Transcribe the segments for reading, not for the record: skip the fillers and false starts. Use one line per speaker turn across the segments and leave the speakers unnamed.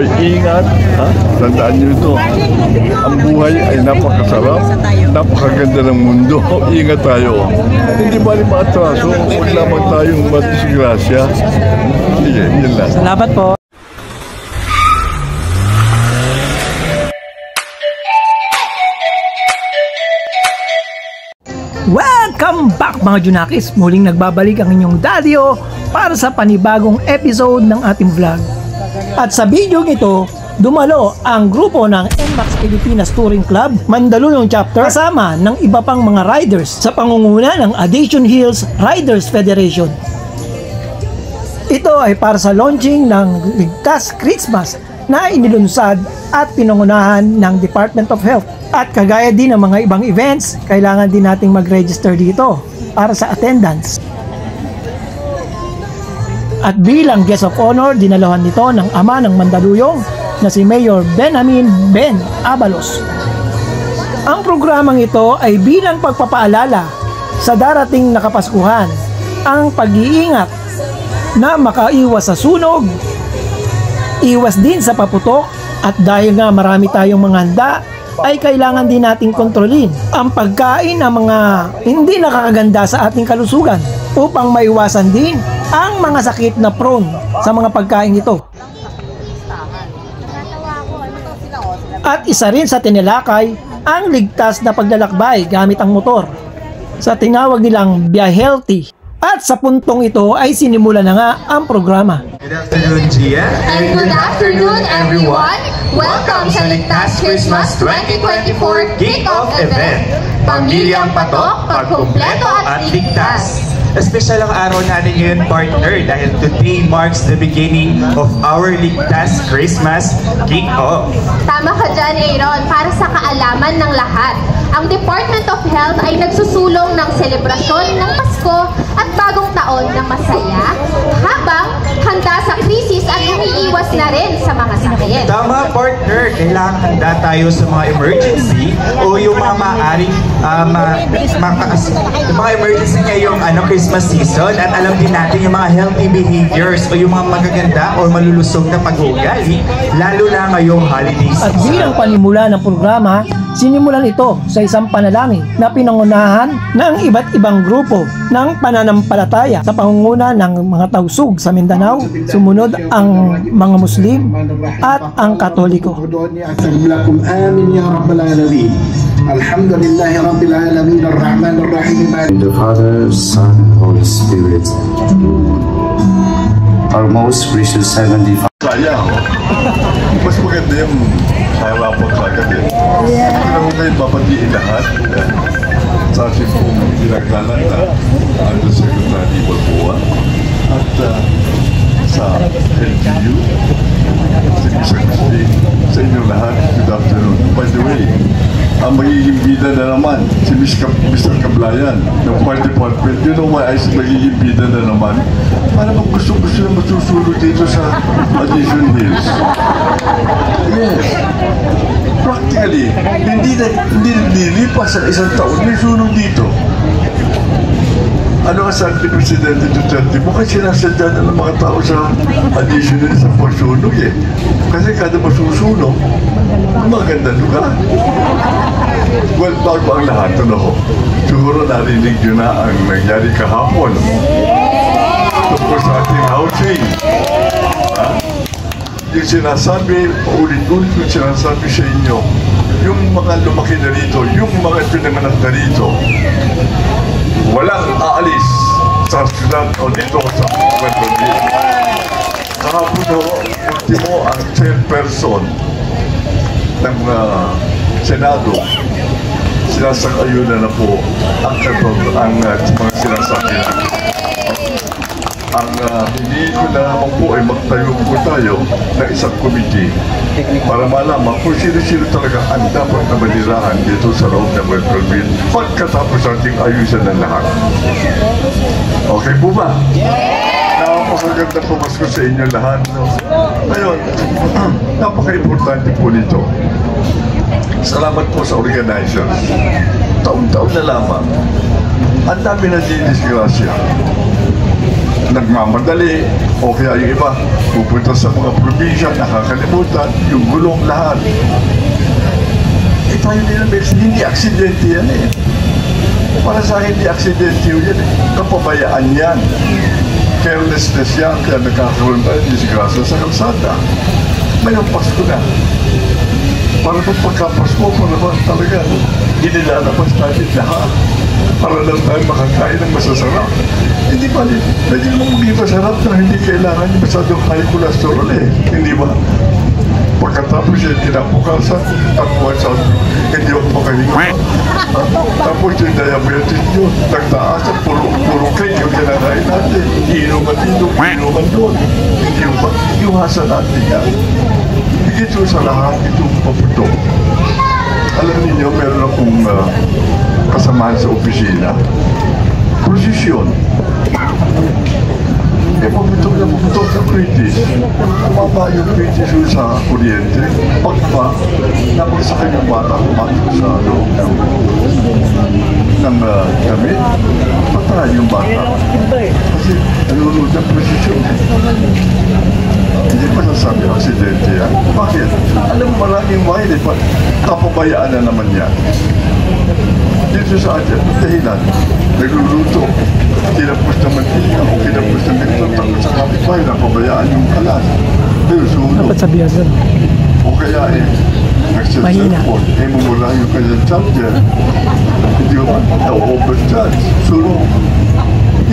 Ingat, ha? Tandaan nyo ito. Ang buhay ay napakasarap, napakaganda ng mundo. Ingat tayo. Hindi ba rin maatraso? Huwag lamang tayong matisgrasya. Sige, yun lang.
Salamat po. Welcome back mga Junakis! Muling nagbabalik ang inyong Daddy-O para sa panibagong episode ng ating vlog. At sa video ito, dumalo ang grupo ng NMAX Pilipinas Touring Club Mandaluyong Chapter kasama ng iba pang mga riders sa pangunguna ng Addition Hills Riders Federation. Ito ay para sa launching ng Ligtas Christmas na inilunsad at pinangunahan ng Department of Health. At kagaya din ng mga ibang events, kailangan din nating mag-register dito para sa attendance. At bilang guest of honor, dinalohan nito ng ama ng Mandaluyong na si Mayor Benjamin Ben Abalos. Ang programang ito ay bilang pagpapaalala sa darating na Kapaskuhan, ang pag-iingat na makaiwas sa sunog, iwas din sa paputok, at dahil nga marami tayong mga handa, ay kailangan din nating kontrolin ang pagkain ng mga hindi nakakaganda sa ating kalusugan upang maiwasan din ang mga sakit na prone sa mga pagkain ito. At isa rin sa tinilakay ang ligtas na paglalakbay gamit ang motor sa tinawag nilang Via Healthy. At sa puntong ito ay sinimula na nga ang programa.
Good afternoon, Gia.
And good afternoon, everyone. Welcome sa Ligtas Christmas 2024 Kick-Off Event. Pamilyang patok, pagkumpleto at ligtas.
Espesyal ang araw natin ngayon, partner, dahil today marks the beginning of our Ligtas Christmas Kick-Off.
Tama ka dyan, Aaron. Para sa kaalaman ng lahat, ang Department of Health ay nagsusulong ng selebrasyon ng Pasko at bagong taon na masaya, habang handa sa krisis at umiiwas na rin sa mga sakit.
Tama, partner. Kailangan handa tayo sa mga emergency o yung mga maaaring yung mga emergency ngayong Christmas season, at alam din natin yung mga healthy behaviors o yung mga magaganda o malulusog na pag-uugali, lalo na ngayong holiday season.
At bilang panimula ng programa, sinimulan ito sa isang panalangin na pinangunahan ng iba't ibang grupo ng pananampalataya sa pangunguna ng mga tausug sa Mindanao, sumunod ang mga Muslim at ang Katoliko.
Amin ya Rabbal Alamin. Alhamdulillahi Rabbil Alamin Ar-Rahman Ar-Rahim.
The Father, Son, Holy Spirit. Our most precious Heavenly Father.
Sayang. Mas maganda yung harapot sa gabi. Kailangan kayo papatiin lahat. Sa ating pong pinagdalan na Undersecretary Balboa at sa LGU, sa inyo lahat, good afternoon. By the way, ang magiging bida na naman, si Mr. Kablayan ng Fire Department. You know why I said magiging bida na naman? Para gusto na masusulod dito sa Addition Hills. Yes. Practically, hindi nilipas sa isang taon, may sunog dito. Ano ang sabi ni Presidente Duterte? Mukhang sinasadya na ng mga tao sa Addition Hills sa pagsunog eh. Kasi kada masusunog, maganda lugar. Well, bago ang lahat, siguro narinig nyo na ang nangyari kahapon tungkol sa ating housing. Yung sinasabi, ulit-ulit yung sinasabi sa inyo, yung mga lumaki na rito, yung mga pinanganak na rito, walang aalis sa syudad o dito sa Mandaluyong. Kahapon ultimo ang chairperson ng Senado, sinasang-ayunan na po ang mga sinasabi na. Hindi ko na naman po ay magtayo po tayo ng isang committee para malaman kung sino-sino talaga ang dapat na manirahan dito sa loob ng Mandaluyong pagkatapos ating ayusan ng lahat. Okay po ba? Napakaganda po Pasko sa inyo lahat. Ngayon, napaka-importante po nito. Salamat po sa organizers. Taon-taon na lamang, ang dami na dinidisgrasya. nagmamadali, o kaya yung iba pupunta sa mga probinsya, nakakalimutan, yung gulong lahat. Tayo nila, hindi aksidente yan eh. Para sa akin, hindi aksidente yan eh. Kapabayaan yan. Carelessness yan, kaya nagkakaroon tayo disgrasya sa kalsada. Mayroong Pasko na. Para pagka-Pasko, para ba talaga inilalabas tayo lahat. Para lang tayo makakain ng masasarap. Hindi ba, pwede mo maging masarap na hindi kailangan yung masyadong high cholesterol eh. Hindi ba? Pagkatapos yung kinabukasan, tapuan sa hindi ako makahinga. Tapos yung diabetes nyo, nagtaas at puro cake yung kinakain natin. Inuman dito, inuman doon. Hindi ba? Iwasan natin yan. Higit sa lahat, itong paputok. Alam niyo, meron akong kasamahan sa opisina. Prosesyon. Paputok sa British. Kumaba yung British sa kuryente. Pagpa, tapos sa kanyang bata, kumatok sa loob ng damit. Patay yung bata. Kasi nalulod ng prosesyon. Hindi pa nasabi aksidente yan. Bakit? Alam mo maraming wine, kapabayaan na naman yan. Dito sa atin, dahilan, nagluluto, kinapos na mantika o kinapos na ganito, tapos sa kapitbahay, napabayaan yung kalas. Pero suno.
Dapat sabihan doon.
O kaya nagsa-cellphone, mumula yung kanyang charger. Hindi ba, na-overcharge, suno.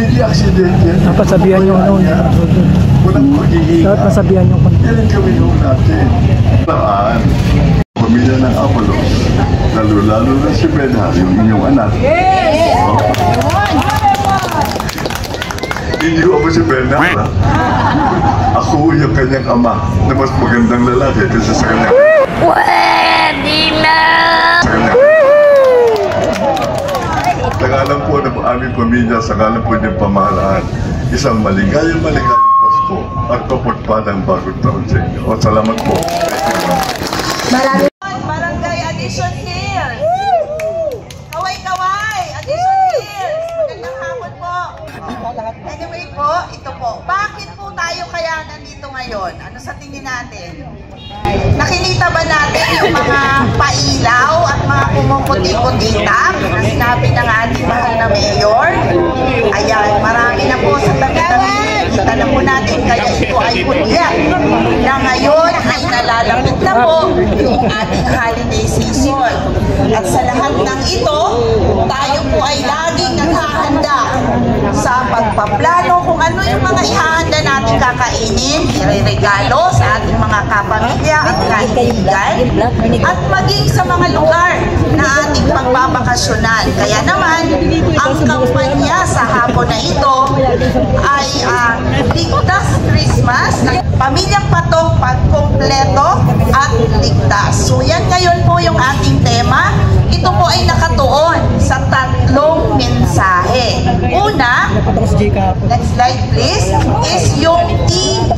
Hindi aksidente.
Dapat sabihan yung ano.
Walang pag-iingat.
Dapat masabihan yung kanya.
Yan ang gawin natin. Paraan. Pamilya ng Abalos, lalo na si Benhar, yung inyong anak. Yes! Hindi ako si Benhar. Ako yung kanyang ama na mas magandang lalaki kaysa sa kanya.
Pwede na!
Sa kanya. Sa ngalan po ng aming pamilya, sa ngalan po ng pamahalaan, isang maligayang Pasko at kapagpadang bagong taon sa inyo. O, salamat po.
Barangay Addition Hills. Kaway-kaway, Addition Hills. Magandang hapon po. Anyway po, ito po. Bakit po tayo kaya nandito ngayon? Ano sa tingin natin? Nakikita ba natin yung mga pailaw at mga kumukuti-kutita na sinabi ng ating mahal na mayor? Ayan, marami na po sa tabi-tabi. Kita na po natin, kaya ito ay hulyat na ngayon ay nalalapit na po yung ating holiday season. At sa lahat ng ito, tayo po ay laging naghahanda sa pagpaplano kung ano yung mga ihahanda natin kakainin, ireregalo sa ating mga kapamilya at kaibigan, at maging sa mga lugar na ating pagbabakasyonan. Kaya naman, ang kampanya sa hapon na ito ay Ligtas Christmas, Pamilyang Patong Pagkumpleto at Ligtas. So yan ngayon po yung ating tema. Ito po ay nakatuon sa 3 mensahe. Una, next slide please, is yung TED,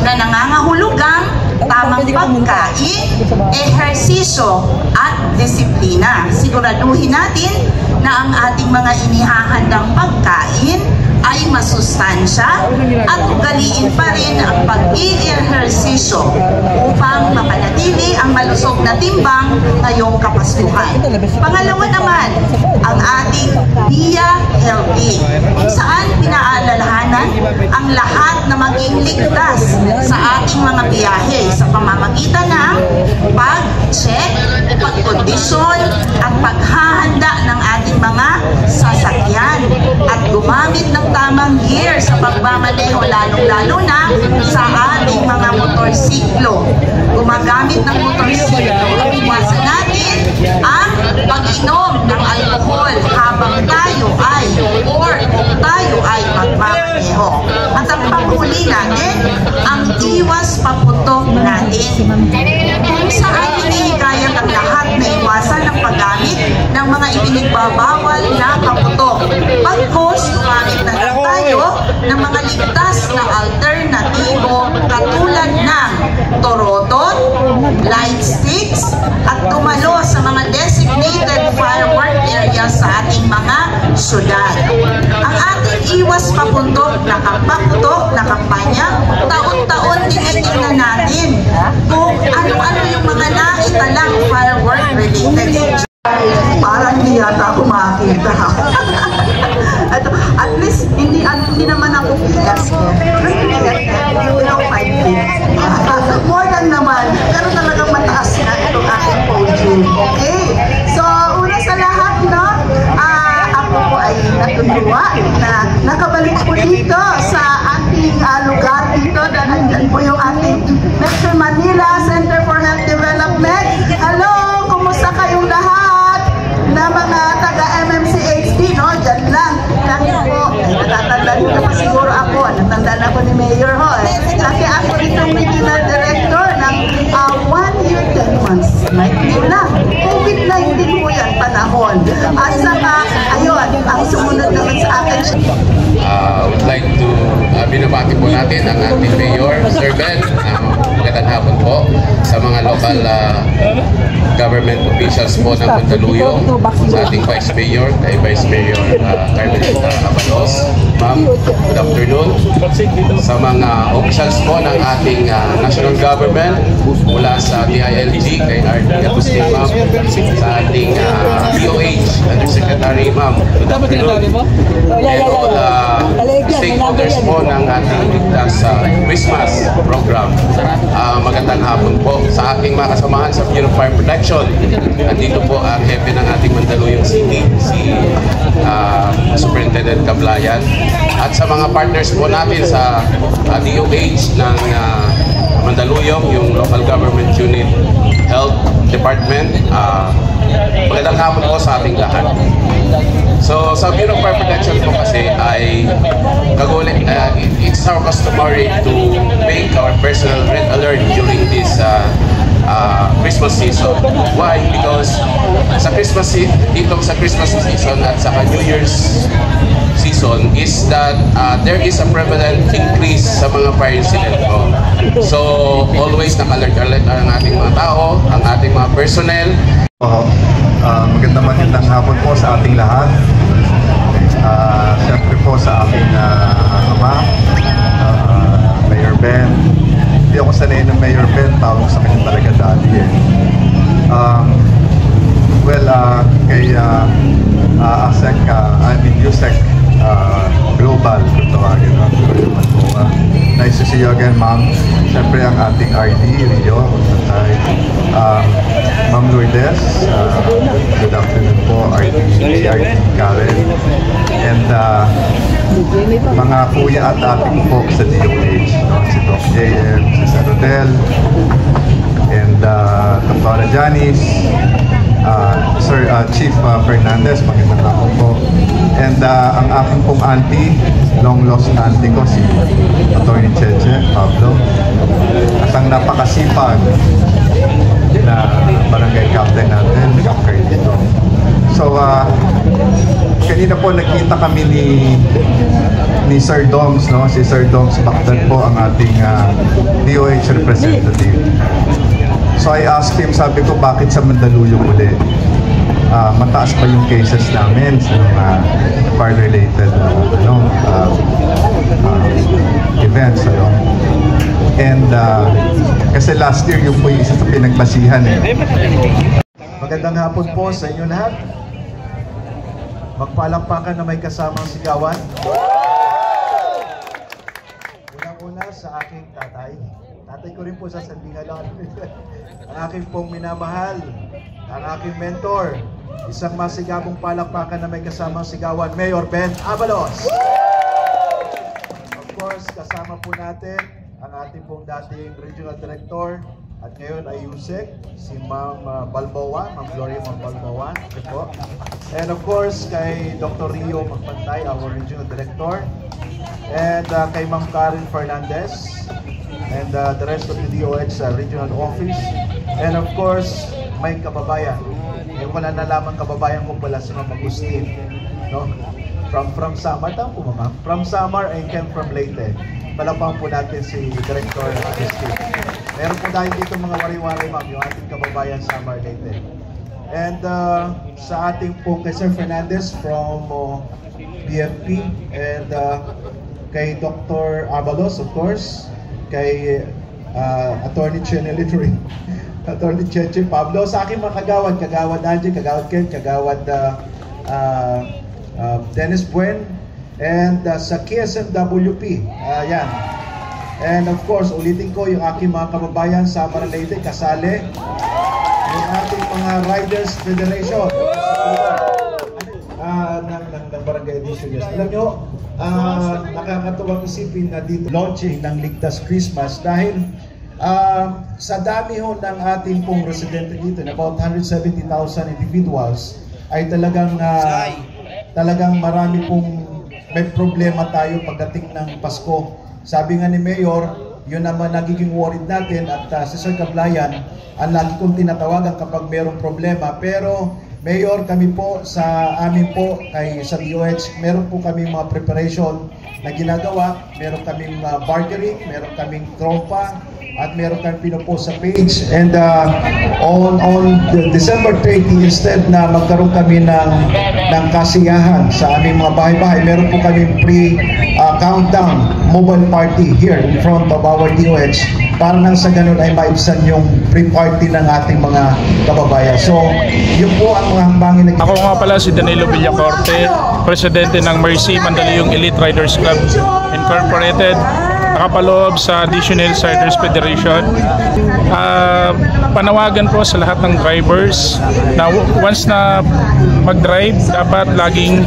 na nangangahulugang tamang pagkain, ehersisyo at disiplina. Siguraduhin natin na ang ating mga inihahandang pagkain ay masustansya at ugaliin pa rin ang pag-i-ehersisyo upang mapanatili ang malusog na timbang ngayong Kapaskuhan. Pangalawa naman, ang ating Via Healthy, kung saan pinaalalahanan ang lahat na maging ligtas sa ating mga biyahe sa pamamagitan ng pag-check, pag-kondisyon at paghahanda ng ating mga sasakyan at gumamit ng tamang gear sa pagmamaneho, lalong-lalo na sa ating mga motorsiklo. Gumagamit ng motorsiklo, iwasan natin ang pag-inom ng alcohol habang tayo ay magmamaneho. At ang panghuli natin, ang iwas paputok natin. Kung saan hinihikayat ang lahat na iwasan ang paggamit ng mga ipinagbabawal na paputok. Pagkos, gumamit na lang tayo ng mga ligtas na alternatibo katulad ng torotot, light sticks, at tumalo sa mga designated firework areas sa ating mga syudad. Ang ating nakapakto, nakapanya, taon-taon tinitingnan natin kung ano-ano yung mga naitalang firework related. Parang hindi yata ako makakita. At least, hindi naman ako bigas. Below 5 feet. More than naman. Pero talagang mataas na itong aking podium. Okay? So, una sa lahat, no? Ako po ay natutuwa na nakabalik po dito sa ating lugar dito. Nandyan po yung ating Metro Manila Center for Health Development. Hello! Kumusta kayong lahat? Na mga taga-MMCHD, no? Diyan lang. Lagi po, natatanda nyo naman siguro ako. Natanda na ako ni Mayor ho. Lagi ako itong regional director ng 1 year, 10 months. Yun lang. COVID-19 po yan, panahon. At saka, ayun, ang sumunod naman sa akin.
I would like to binabati po natin ang ating Mayor, Sir Ben. Magandang hapon po sa mga local government officials po ng Mandaluyong, sa ating Vice Mayor, kay Vice Mayor Carmelita Abalos. Ma'am, good afternoon. Sa mga officials po ng ating national government, mula sa DILG, kay RD Agustin, ma'am, sa ating DOH, Undersecretary, ma'am, good afternoon. And all stakeholders po ng ating Ligtas Christmas program. Magandang hapon po sa aking mga kasamahan sa Bureau of Fire Protection. Andito po ang hepe ng ating Mandaluyong City, si Superintendent Cablayan. At sa mga partners po natin sa DOH ng Mandaluyong, yung Local Government Unit Health Department. Magandang hapon po sa ating lahat. So sa Bureau of Fire Protection po kasi ay it's our customary to make our personnel red alert during this Christmas season. Why? Because sa Christmas season at saka New Year's season is that there is a prevalent increase sa mga fire incident po. So always naka-alert ang ating mga tao, ang ating mga personnel.
Magandang hapon po sa ating lahat. Siyempre po sa aking ama, Mayor Ben. Hindi ako sanay ng Mayor Ben, tawag sa kanya talaga dati eh. Kay ASEC, USEC Global, kung tawagin mo. Nice to see you again, ma'am. Siyempre ang ating RD, Rio, Ma'am Lourdes, good afternoon po, RD Karen, and mga kuya at ate ko po sa DOH, no? Si Doc JM, si Sir Rodel, and Dr. Janice, Sir Chief Fernandez, magandang hapon po. And ang aking pong auntie, long lost auntie ko, si Atty. Cheche Pablo. At ang napakasipag na barangay captain natin, Kap Carlito. So, kanina po nakita kami ni Sir Doms, no? Si Sir Doms Bakdan po ang ating DOH representative. So I asked him, sabi ko, bakit sa Mandaluyong uli? Mataas pa yung cases namin sa mga fire-related events. And kasi last year yung po yung isa sa pinagbasihan eh.
Magandang hapon po sa inyo lahat. Magpalakpakan na may kasamang sigawan. Unang-una sa aking tatay. Tatay ko rin po sa Sandingalan. Ang aking pong minamahal, ang aking mentor, isang masigabong palakpakan na may kasamang sigawan, Mayor Ben Abalos. Of course, kasama po natin ang ating pong dating Regional Director at ngayon ay USEC, si Ma'am Balboa, Ma'am Gloria Balboa. And of course, kay Dr. Rio Magpantay, our Regional Director. And kay Ma'am Karen Fernandez. And the rest of the DOH Regional Office. And of course, may kababayan. Yung wala nalaman kababayan ko pala si Ma'am Agustin. No? From Samar, tama po ma'am? From Samar and came from Leyte. Palapang po natin si Director Agustin. Meron po dahil dito mga wari-wari ma'am, yung ating kababayan Samar Leyte. And sa ating po kay Sir Fernandez from BFP and kay Dr. Abalos, of course, kay Attorney Chenelin, Attorney Cheche Pablo, sa aking mga kagawad, Kagawad Angie, Kagawad Ken, Kagawad Dennis Buen, and sa KSMWP. Yan. And of course, ulitin ko yung aking mga kababayan sa Maralete, kasali, yung ating mga Riders Federation ng Barangay Edition. Yes. Alam nyo, nakakatuwang isipin na dito launching ng Ligtas Christmas dahil sa dami ho ng ating pong residente dito, about 170,000 individuals, ay talagang marami pong may problema tayo pagdating ng Pasko. Sabi nga ni Mayor, yun naman nagiging worried natin, at si Sir Cablayan, ang lagi kong tinatawagan kapag mayroong problema. Pero Mayor, kami po sa amin po sa DOH, meron po kami mga preparation na ginagawa. Meron kaming bartering, meron kaming trompa, at meron kami pinupost sa page. And on December 30, instead na magkaroon kami ng kasiyahan sa aming mga bahay-bahay, meron po kami countdown mobile party here in front of our DOH, para nang sa ganun ay maibsan yung pre-party ng ating mga kababayan. So, yun po ang mga hambangin na...
Ako nga pala si Danilo Villacorte, Presidente ng Mercy Mandaluyong Elite Riders Club Incorporated, nakapaloob sa Additional Riders Federation. Panawagan po sa lahat ng drivers na once na mag-drive, dapat laging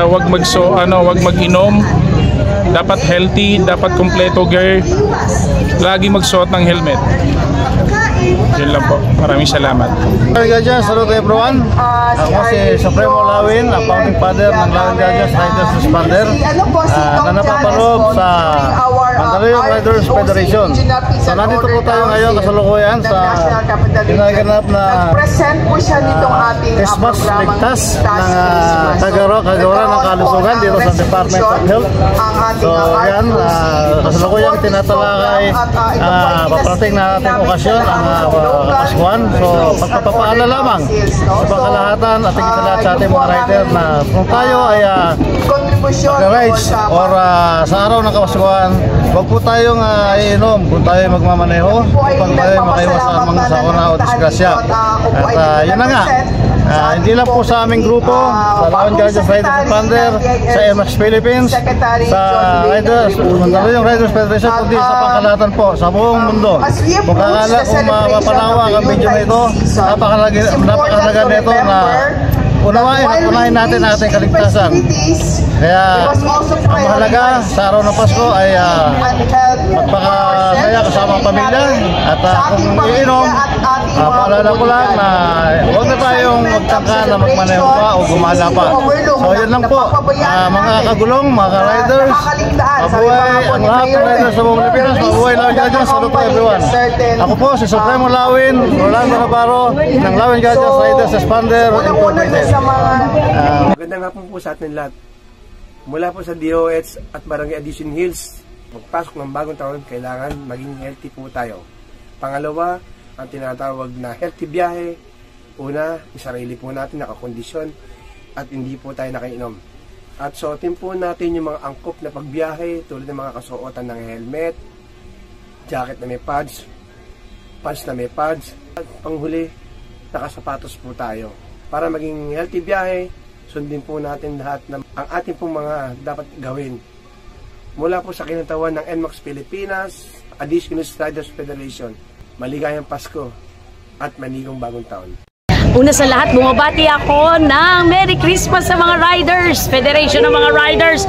wag mag-inom, dapat healthy, dapat kompleto gear, lagi magsuot ng helmet. Yun lang po. Maraming salamat.
Hello to everyone. Ako si Supremo Lawin, ang founding father ng Lawin Gadgets Riders Responder, na napapaloob sa Mandaluyong Riders Federation. So nandito po tayo ngayon kasalukuyan sa ginaganap na Christmas Ligtas ng Kagawaran ng Kalusugan dito sa Department of Health. So yan, kasalukuyan tinatalakay paparating na ating okasyon ang Paskuhan. So pagpapapaala lamang sa pangkalahatan at higit sa lahat sa ating mga rider na kung tayo ay mag-rides or sa araw ng Kapaskuhan, huwag po tayong iinom kung tayo magmamaneho upang tayo makaiwasan ang mga sakuna o disgrasya. At yun na nga, hindi lang po sa aming grupo, sa Lawin Gadgets Riders Responder, sa MX Philippines, sa Mandaluyong Riders Federation, kundi sa pangkalahatan po, sa buong mundo. Kung mapalawak ang video na ito, napakalaga nito na unahin natin ang ating kaligtasan. Kaya ang mahalaga sa araw ng Pasko ay magpakasaya kasama ang pamilya, at kung iinom, paalala ko lang na huwag na tayong magtangka na magmaneho pa o gumala pa. So yun lang po, mga kagulong, mga riders, mabuhay ang lahat ng riders sa buong Pilipinas, mabuhay Lawin Gadgets. Saludo to everyone. Ako po si Supremo Lawin, Rolando Navarro ng Lawin Gadgets Riders Responder Incorporated.
Magandang hapon po sa atin lahat. Mula po sa DOH at Barangay Addition Hills, pagpasok ng bagong taon, kailangan maging healthy po tayo. Pangalawa, ang tinatawag na healthy biyahe. Una, yung sarili po natin nakakondisyon at hindi po tayo nakainom. At suotin po natin yung mga angkop na pagbiyahe, tulad ng mga kasuotan ng helmet, jacket na may pads, pants na may pads, at panghuli, nakasapatos po tayo. Para maging healthy biyahe, sundin po natin lahat ng ang ating pong mga dapat gawin. Mula po sa kinatawan ng NMAX Pilipinas, Additional Riders Federation, maligayang Pasko at manigong bagong taon.
Una sa lahat, bumabati ako ng Merry Christmas sa mga riders, Federation ng mga riders.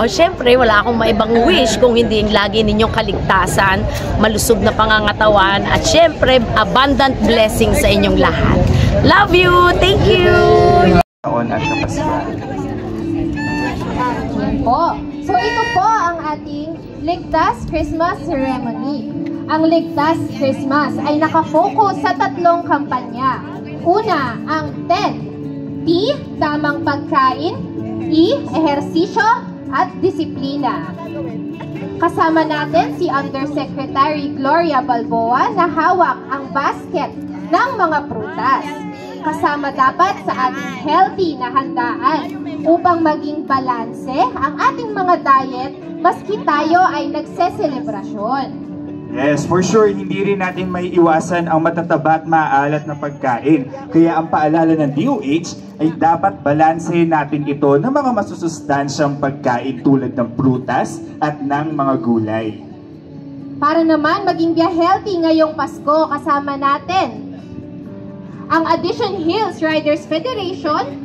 Syempre, wala akong maibang wish kung hindi lagi ninyong kaligtasan, malusog na pangangatawan, at syempre, abundant blessings sa inyong lahat. Love you! Thank you!
So ito po ang ating Ligtas Christmas Ceremony. Ang Ligtas Christmas ay nakafocus sa tatlong kampanya. Una, ang TED. T, tamang pagkain. E, ehersisyo at disiplina. Kasama natin si Undersecretary Gloria Balboa na hawak ang basket ng mga prutas. kasama dapat sa ating healthy na handaan upang maging balanse ang ating mga diet maski tayo ay nagseselebrasyon.
Yes, for sure, hindi rin natin may iwasan ang matataba at maalat na pagkain. Kaya ang paalala ng DOH ay dapat balansehin natin ito ng mga masusustansyang pagkain tulad ng prutas at ng mga gulay.
Para naman maging healthy ngayong Pasko, kasama natin ang Addition Hills Riders Federation.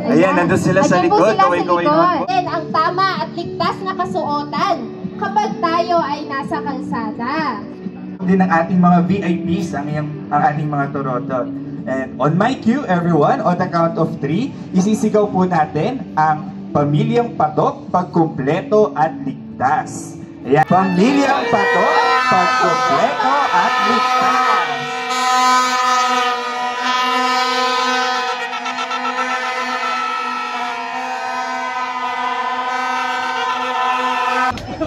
Ayan, nandun sila sa likod. Kaway-kaway naman po.
Then, ang tama at ligtas na kasuotan kapag tayo ay nasa kalsada.
Din ang ating mga VIPs, ang ating mga torotot. And on my cue, everyone, on the count of 3, isisigaw po natin ang Pamilyang Patok, Pagkumpleto at Ligtas. Ayan. Pamilyang Patok, Pagkumpleto at Ligtas.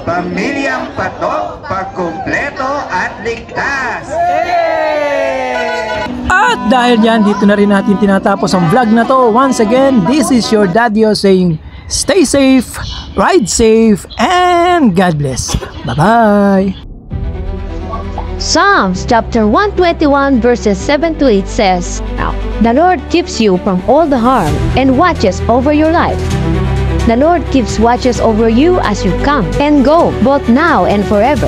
Pamilyang Patok, Pagkumpleto at Ligtas.
At dahil yan, dito na rin natin tinatapos ang vlog na to. Once again, this is your Daddy-O saying, stay safe, ride safe, and God bless. Bye-bye.
Psalms chapter 121 verses 7 to 8 says, "The Lord keeps you from all the harm and watches over your life. The Lord keeps watches over you as you come and go, both now and forever.